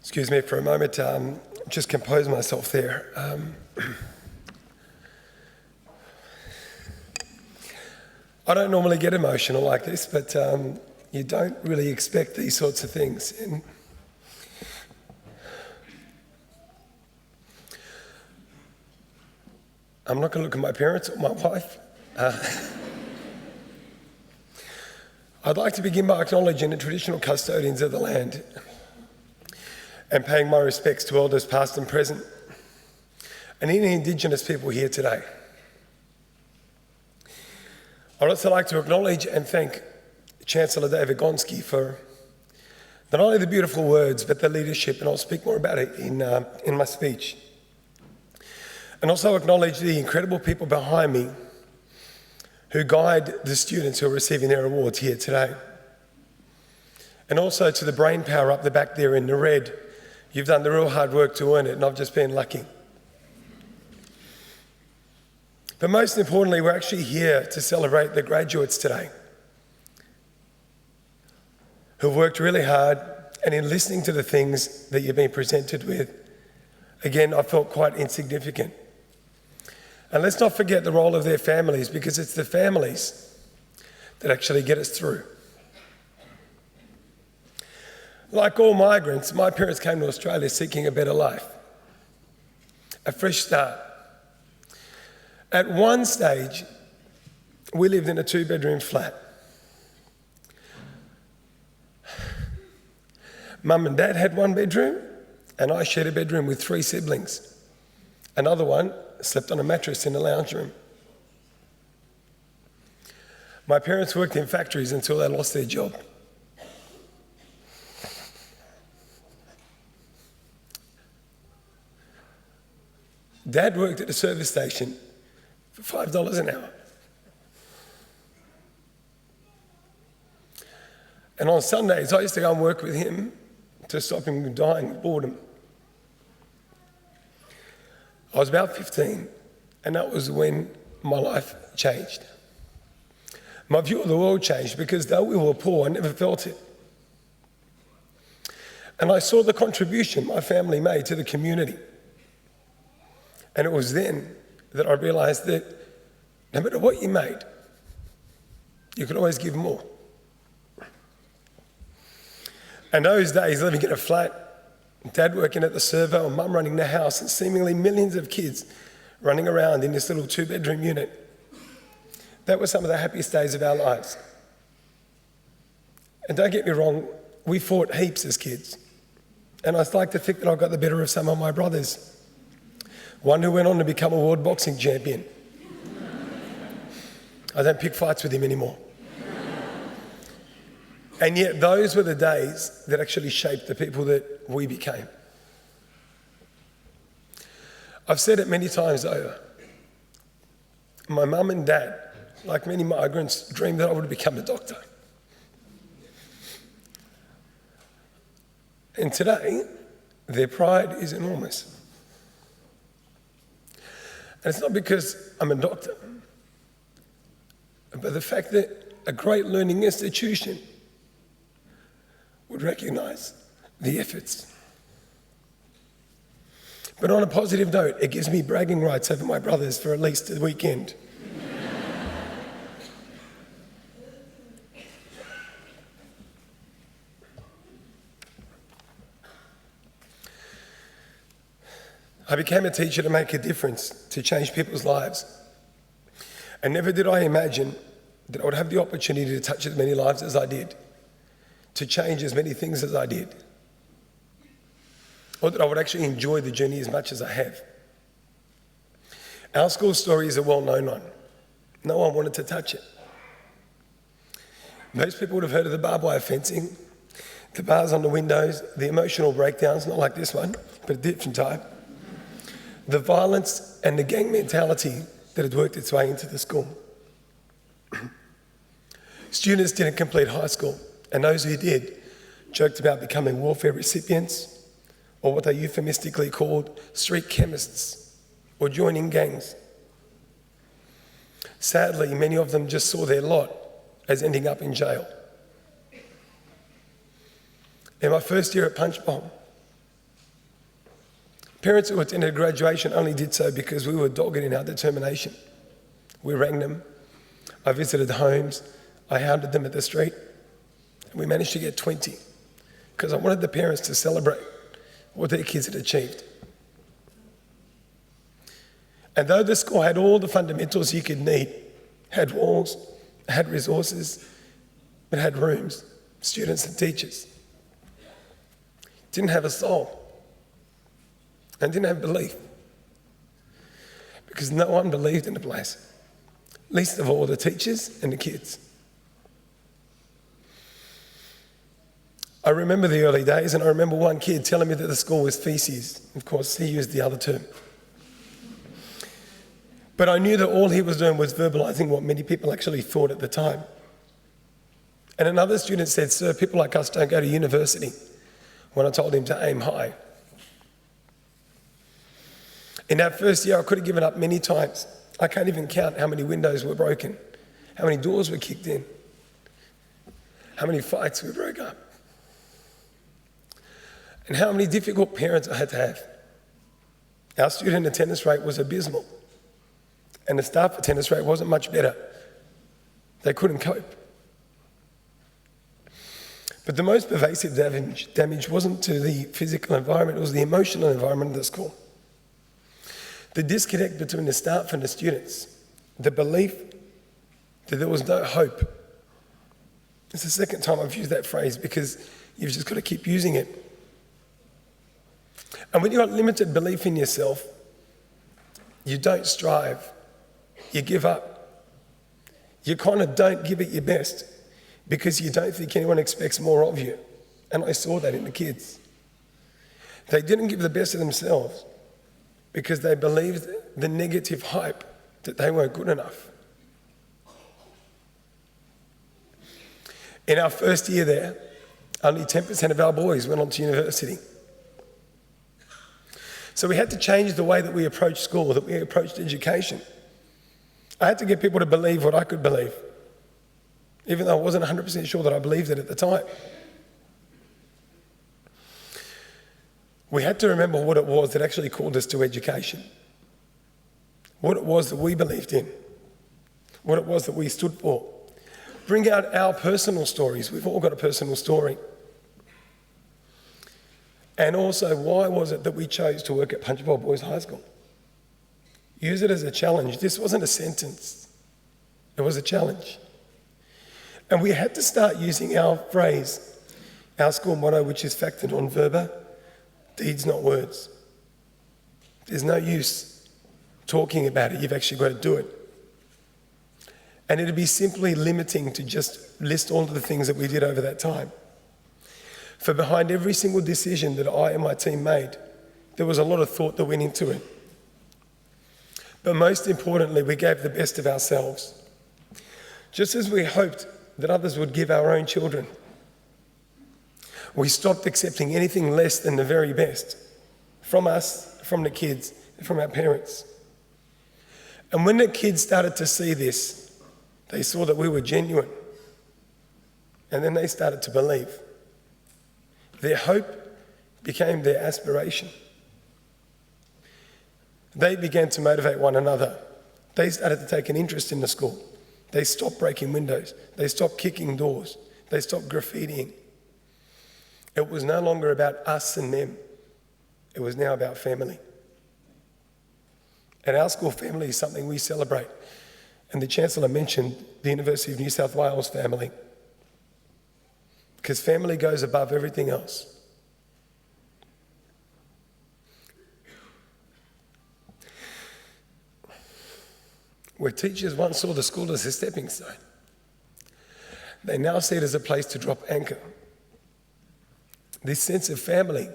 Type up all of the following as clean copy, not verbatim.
Excuse me for a moment, just compose myself there. I don't normally get emotional like this, but you don't really expect these sorts of things. And I'm not going to look at my parents or my wife. I'd like to begin by acknowledging the traditional custodians of the land and paying my respects to elders past and present, and any Indigenous people here today. I'd also like to acknowledge and thank Chancellor David Gonski for not only the beautiful words, but the leadership, and I'll speak more about it in my speech. And also acknowledge the incredible people behind me who guide the students who are receiving their awards here today. And also to the brain power up the back there in the red. You've done the real hard work to earn it, and I've just been lucky. But most importantly, we're actually here to celebrate the graduates today who've worked really hard, and in listening to the things that you've been presented with, again, I felt quite insignificant. And let's not forget the role of their families, because it's the families that actually get us through. Like all migrants, my parents came to Australia seeking a better life, a fresh start. At one stage, we lived in a 2-bedroom flat. Mum and Dad had 1 bedroom, and I shared a bedroom with 3 siblings. Another one slept on a mattress in the lounge room. My parents worked in factories until they lost their job. Dad worked at a service station for $5 an hour. And on Sundays, I used to go and work with him to stop him from dying of boredom. I was about 15, and that was when my life changed. My view of the world changed, because though we were poor, I never felt it. And I saw the contribution my family made to the community. And it was then that I realised that no matter what you made, you could always give more. And those days, living in a flat, Dad working at the servo and Mum running the house, and seemingly millions of kids running around in this little 2-bedroom unit, that was some of the happiest days of our lives. And don't get me wrong, we fought heaps as kids. And I'd like to think that I got the better of some of my brothers. One who went on to become a world boxing champion. I don't pick fights with him anymore. And yet those were the days that actually shaped the people that we became. I've said it many times over. My mum and dad, like many migrants, dreamed that I would become a doctor. And today, their pride is enormous. And it's not because I'm a doctor, but the fact that a great learning institution would recognise the efforts. But on a positive note, it gives me bragging rights over my brothers for at least a weekend. I became a teacher to make a difference, to change people's lives. And never did I imagine that I would have the opportunity to touch as many lives as I did, to change as many things as I did, or that I would actually enjoy the journey as much as I have. Our school story is a well-known one. No one wanted to touch it. Most people would have heard of the barbed wire fencing, the bars on the windows, the emotional breakdowns, not like this one, but a different type. The violence and the gang mentality that had worked its way into the school. Students didn't complete high school, and those who did joked about becoming welfare recipients, or what they euphemistically called street chemists, or joining gangs. Sadly, many of them just saw their lot as ending up in jail. In my first year at Punchbowl, Parents who attended graduation only did so because we were dogged in our determination. We rang them. I visited homes. I hounded them at the street. And we managed to get 20 because I wanted the parents to celebrate what their kids had achieved. And though the school had all the fundamentals you could need, had walls, had resources, but had rooms, students and teachers, didn't have a soul and didn't have belief because no one believed in the place, least of all the teachers and the kids. I remember the early days, and I remember one kid telling me that the school was feces. Of course, he used the other term. But I knew that all he was doing was verbalising what many people actually thought at the time. And another student said, "Sir, people like us don't go to university," when I told him to aim high. In that first year, I could have given up many times. I can't even count how many windows were broken, how many doors were kicked in, how many fights we broke up, and how many difficult parents I had to have. Our student attendance rate was abysmal, and the staff attendance rate wasn't much better. They couldn't cope. But the most pervasive damage wasn't to the physical environment, it was the emotional environment of the school. The disconnect between the staff and the students, the belief that there was no hope. It's the second time I've used that phrase because you've just got to keep using it. And when you've got limited belief in yourself, you don't strive, you give up. You kind of don't give it your best because you don't think anyone expects more of you. And I saw that in the kids. They didn't give the best of themselves because they believed the negative hype that they weren't good enough. In our first year there, only 10% of our boys went on to university. So we had to change the way that we approached school, that we approached education. I had to get people to believe what I could believe, even though I wasn't 100% sure that I believed it at the time. We had to remember what it was that actually called us to education, what it was that we believed in, what it was that we stood for. Bring out our personal stories. We've all got a personal story. And also, why was it that we chose to work at Punchbowl Boys High School? Use it as a challenge. This wasn't a sentence. It was a challenge. And we had to start using our phrase, our school motto, which is factor non verba, deeds not words. There's no use talking about it. You've actually got to do it. And it'd be simply limiting to just list all of the things that we did over that time. For behind every single decision that I and my team made, there was a lot of thought that went into it. But most importantly, we gave the best of ourselves. Just as we hoped that others would give our own children, we stopped accepting anything less than the very best from us, from the kids, and from our parents. And when the kids started to see this, they saw that we were genuine. And then they started to believe. Their hope became their aspiration. They began to motivate one another. They started to take an interest in the school. They stopped breaking windows. They stopped kicking doors. They stopped graffitiing. It was no longer about us and them. It was now about family. And our school family is something we celebrate. And the Chancellor mentioned the University of New South Wales family, because family goes above everything else. Where teachers once saw the school as a stepping stone, they now see it as a place to drop anchor. This sense of family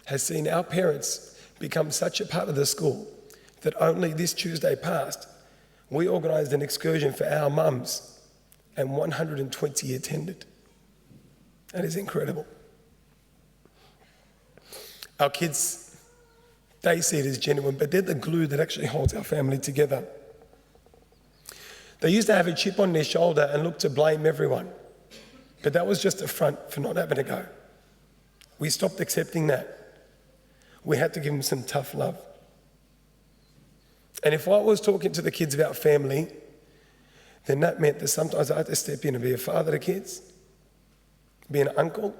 has seen our parents become such a part of the school that only this Tuesday past, we organised an excursion for our mums and 120 attended. That is incredible. Our kids, they see it as genuine, but they're the glue that actually holds our family together. They used to have a chip on their shoulder and look to blame everyone, but that was just a front for not having a go. We stopped accepting that. we had to give them some tough love. And if I was talking to the kids about family, then that meant that sometimes I had to step in and be a father to kids, be an uncle,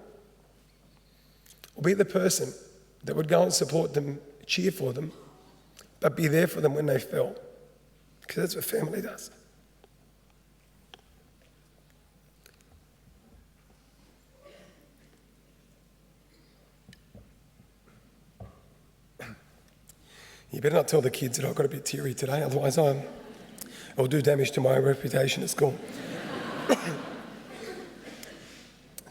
or be the person that would go and support them, cheer for them, but be there for them when they fell. Because that's what family does. You better not tell the kids that I've got a bit teary today, otherwise I'll do damage to my reputation at school.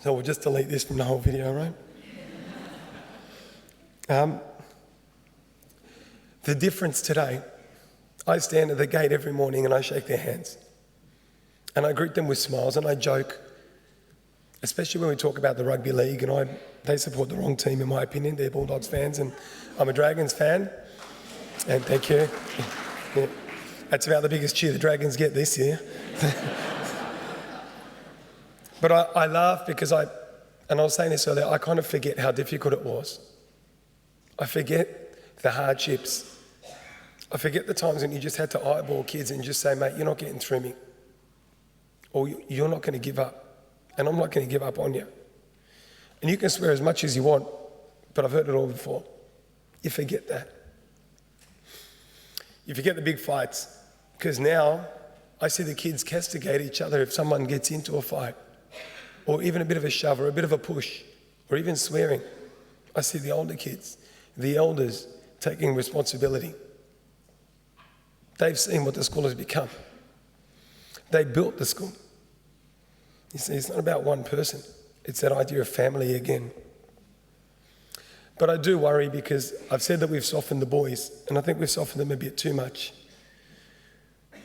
So we'll just delete this from the whole video, right? The difference today, I stand at the gate every morning and I shake their hands. And I greet them with smiles and I joke, especially when we talk about the rugby league, and they support the wrong team in my opinion. They're Bulldogs fans and I'm a Dragons fan. And thank you. Yeah. That's about the biggest cheer the Dragons get this year. But I laugh because and I was saying this earlier, I kind of forget how difficult it was. I forget the hardships. I forget the times when you just had to eyeball kids and just say, mate, you're not getting through me. Or you're not going to give up. And I'm not going to give up on you. And you can swear as much as you want, but I've heard it all before. You forget that. You forget the big fights, because now I see the kids castigate each other if someone gets into a fight, or even a bit of a shove, or a bit of a push, or even swearing. I see the older kids, the elders, taking responsibility. They've seen what the school has become. They built the school. You see, it's not about one person. It's that idea of family again. But I do worry because I've said that we've softened the boys, and I think we've softened them a bit too much.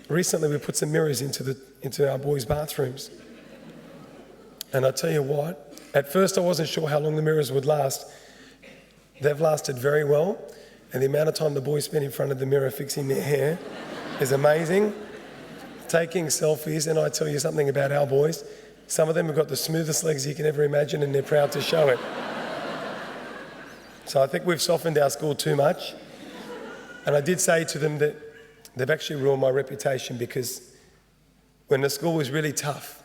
Recently, we put some mirrors into our boys' bathrooms. And I tell you what, at first I wasn't sure how long the mirrors would last. They've lasted very well, and the amount of time the boys spend in front of the mirror fixing their hair is amazing. Taking selfies, and I tell you something about our boys, some of them have got the smoothest legs you can ever imagine, and they're proud to show it. So I think we've softened our school too much. And I did say to them that they've actually ruined my reputation, because when the school was really tough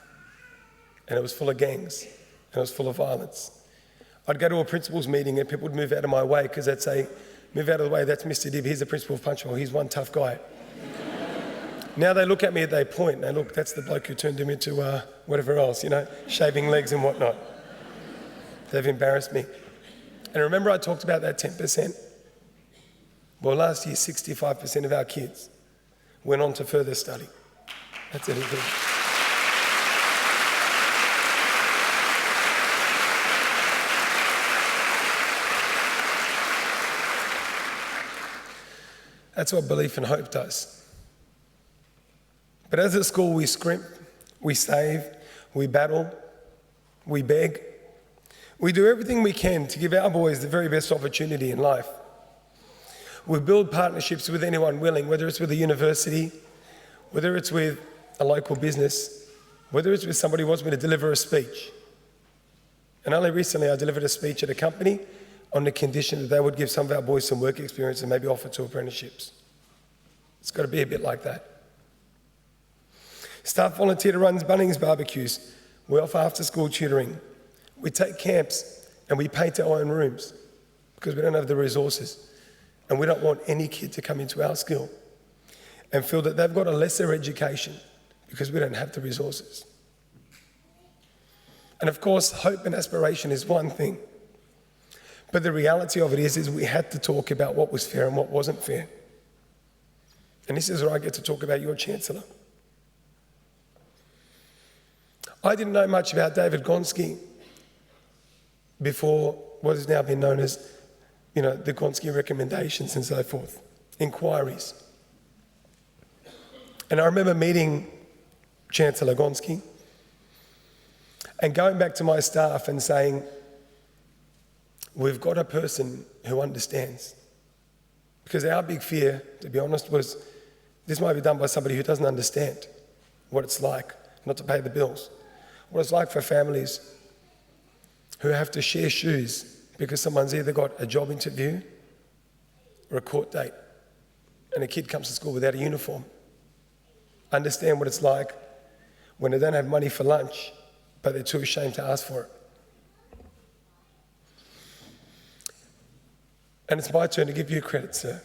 and it was full of gangs and it was full of violence, I'd go to a principal's meeting and people would move out of my way because they'd say, move out of the way, that's Mr. Dib, he's the principal of Punchbowl, he's one tough guy. Now they look at me and they point and they look, that's the bloke who turned him into whatever else, shaving legs and whatnot. They've embarrassed me. And remember I talked about that 10%? Well, last year, 65% of our kids went on to further study. That's it. That's what belief and hope does. But as a school, we scrimp, we save, we battle, we beg. We do everything we can to give our boys the very best opportunity in life. We build partnerships with anyone willing, whether it's with a university, whether it's with a local business, whether it's with somebody who wants me to deliver a speech. And only recently I delivered a speech at a company on the condition that they would give some of our boys some work experience and maybe offer 2 apprenticeships. It's got to be a bit like that. Staff volunteer to run Bunnings barbecues. We offer after-school tutoring. We take camps and we paint our own rooms because we don't have the resources. And we don't want any kid to come into our school and feel that they've got a lesser education because we don't have the resources. And of course, hope and aspiration is one thing. But the reality of it is we had to talk about what was fair and what wasn't fair. And this is where I get to talk about your Chancellor. I didn't know much about David Gonski before what has now been known as, the Gonski recommendations and so forth, inquiries. And I remember meeting Chancellor Gonski and going back to my staff and saying, we've got a person who understands. Because our big fear, to be honest, was this might be done by somebody who doesn't understand what it's like not to pay the bills, what it's like for families who have to share shoes because someone's either got a job interview or a court date, and a kid comes to school without a uniform. Understand what it's like when they don't have money for lunch, but they're too ashamed to ask for it. And it's my turn to give you credit, sir,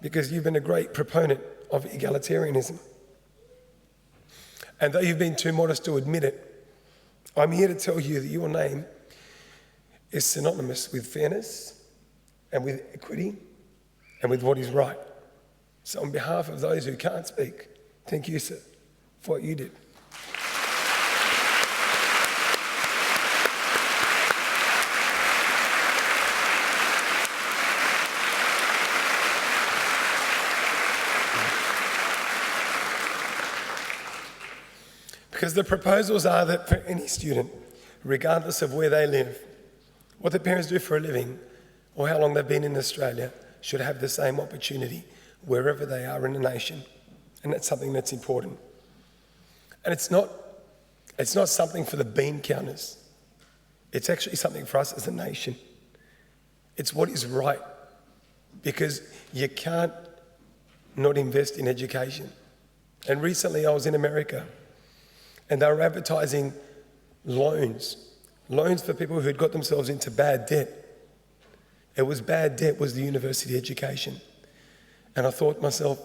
because you've been a great proponent of egalitarianism. And though you've been too modest to admit it, I'm here to tell you that your name is synonymous with fairness and with equity and with what is right. So on behalf of those who can't speak, thank you, sir, for what you did. Because the proposals are that for any student, regardless of where they live, what their parents do for a living, or how long they've been in Australia, should have the same opportunity wherever they are in the nation. And that's something that's important. And it's not something for the bean counters. It's actually something for us as a nation. It's what is right, because you can't not invest in education. And recently I was in America, and they were advertising loans for people who'd got themselves into bad debt. It was bad debt was the university education. And I thought to myself,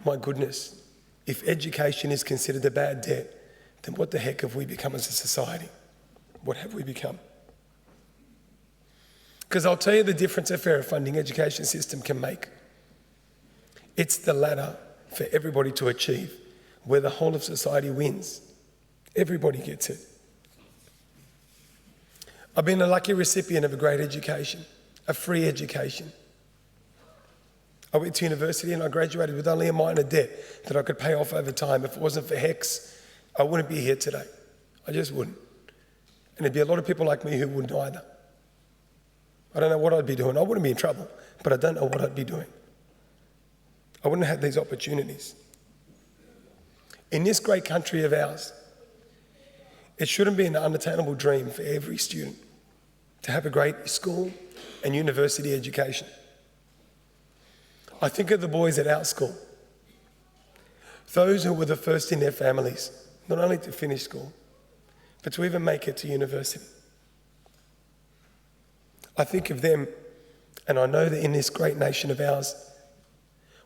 my goodness, if education is considered a bad debt, then what the heck have we become as a society? What have we become? Because I'll tell you the difference a fairer funding education system can make. It's the ladder for everybody to achieve, where the whole of society wins. Everybody gets it. I've been a lucky recipient of a great education, a free education. I went to university and I graduated with only a minor debt that I could pay off over time. If it wasn't for HECS, I wouldn't be here today. I just wouldn't. And there'd be a lot of people like me who wouldn't either. I don't know what I'd be doing. I wouldn't be in trouble, but I don't know what I'd be doing. I wouldn't have had these opportunities. In this great country of ours, it shouldn't be an unattainable dream for every student to have a great school and university education. I think of the boys at our school, those who were the first in their families, not only to finish school, but to even make it to university. I think of them, and I know that in this great nation of ours,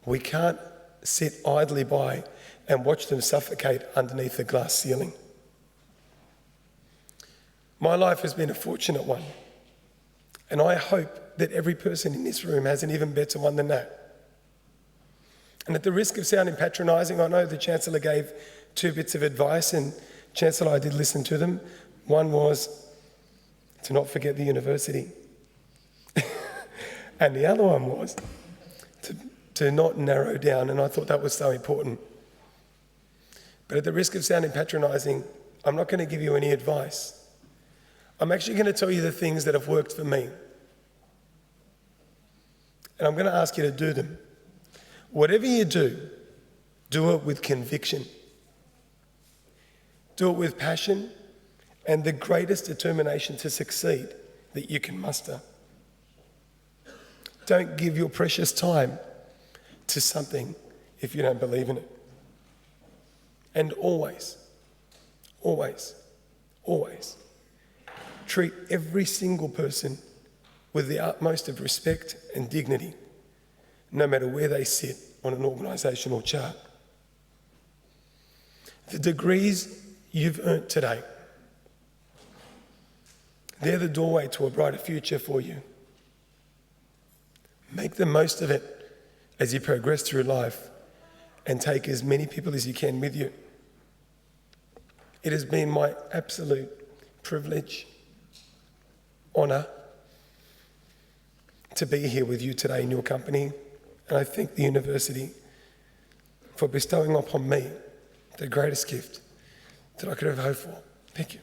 we can't sit idly by and watch them suffocate underneath the glass ceiling. My life has been a fortunate one, and I hope that every person in this room has an even better one than that. And at the risk of sounding patronising, I know the Chancellor gave 2 bits of advice, and Chancellor, I did listen to them. One was to not forget the university. And the other one was to not narrow down, and I thought that was so important. But at the risk of sounding patronising, I'm not going to give you any advice. I'm actually going to tell you the things that have worked for me. And I'm going to ask you to do them. Whatever you do it with conviction. Do it with passion and the greatest determination to succeed that you can muster. Don't give your precious time to something if you don't believe in it. And always, always, always treat every single person with the utmost of respect and dignity, no matter where they sit on an organisational chart. The degrees you've earned today, they're the doorway to a brighter future for you. Make the most of it as you progress through life and take as many people as you can with you. It has been my absolute privilege, honour, to be here with you today in your company, and I thank the university for bestowing upon me the greatest gift that I could ever hope for. Thank you.